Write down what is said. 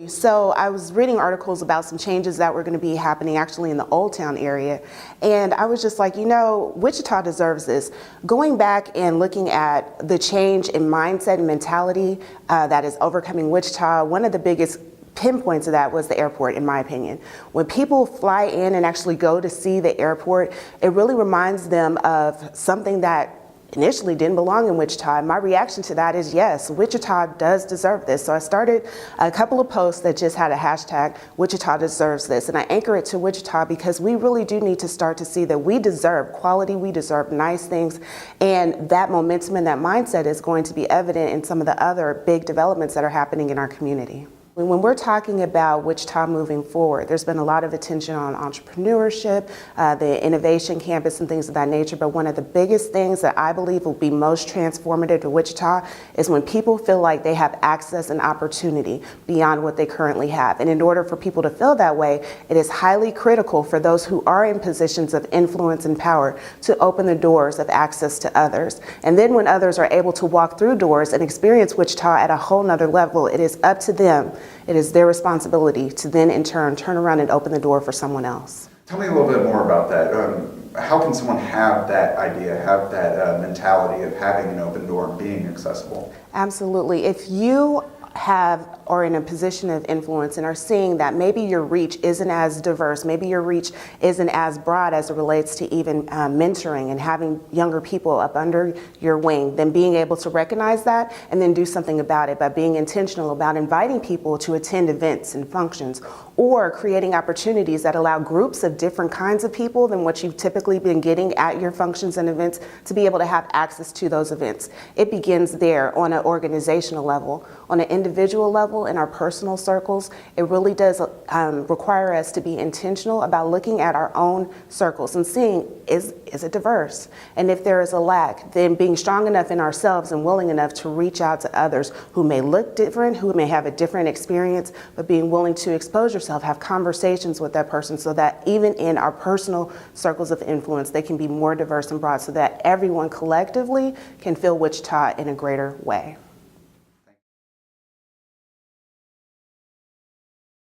So I was reading articles about some changes that were going to be happening actually in the Old Town area, and I was just like, you know, Wichita deserves this. Going back and looking at the change in mindset and mentality that is overcoming Wichita, one of the biggest pinpoints of that was the airport, in my opinion. When people fly in and actually go to see the airport, it really reminds them of something that initially didn't belong in Wichita. My reaction to that is, yes, Wichita does deserve this. So I started a couple of posts that just had a hashtag, Wichita deserves this. And I anchor it to Wichita because we really do need to start to see that we deserve quality, we deserve nice things. And that momentum and that mindset is going to be evident in some of the other big developments that are happening in our community. When we're talking about Wichita moving forward, there's been a lot of attention on entrepreneurship, the innovation campus and things of that nature, but one of the biggest things that I believe will be most transformative to Wichita is when people feel like they have access and opportunity beyond what they currently have. And in order for people to feel that way, it is highly critical for those who are in positions of influence and power to open the doors of access to others. And then when others are able to walk through doors and experience Wichita at a whole nother level, it is up to them. It is their responsibility to then in turn turn around and open the door for someone else. Tell me a little bit more about that. How can someone have that idea, have that mentality of having an open door and being accessible? Absolutely. If you are in a position of influence and are seeing that maybe your reach isn't as diverse, maybe your reach isn't as broad as it relates to even mentoring and having younger people up under your wing, then being able to recognize that and then do something about it by being intentional about inviting people to attend events and functions, or creating opportunities that allow groups of different kinds of people than what you've typically been getting at your functions and events to be able to have access to those events. It begins there on an organizational level. On an individual level, in our personal circles, it really does require us to be intentional about looking at our own circles and seeing, is it diverse? And if there is a lack, then being strong enough in ourselves and willing enough to reach out to others who may look different, who may have a different experience, but being willing to expose yourself, have conversations with that person so that even in our personal circles of influence, they can be more diverse and broad so that everyone collectively can feel Wichita in a greater way.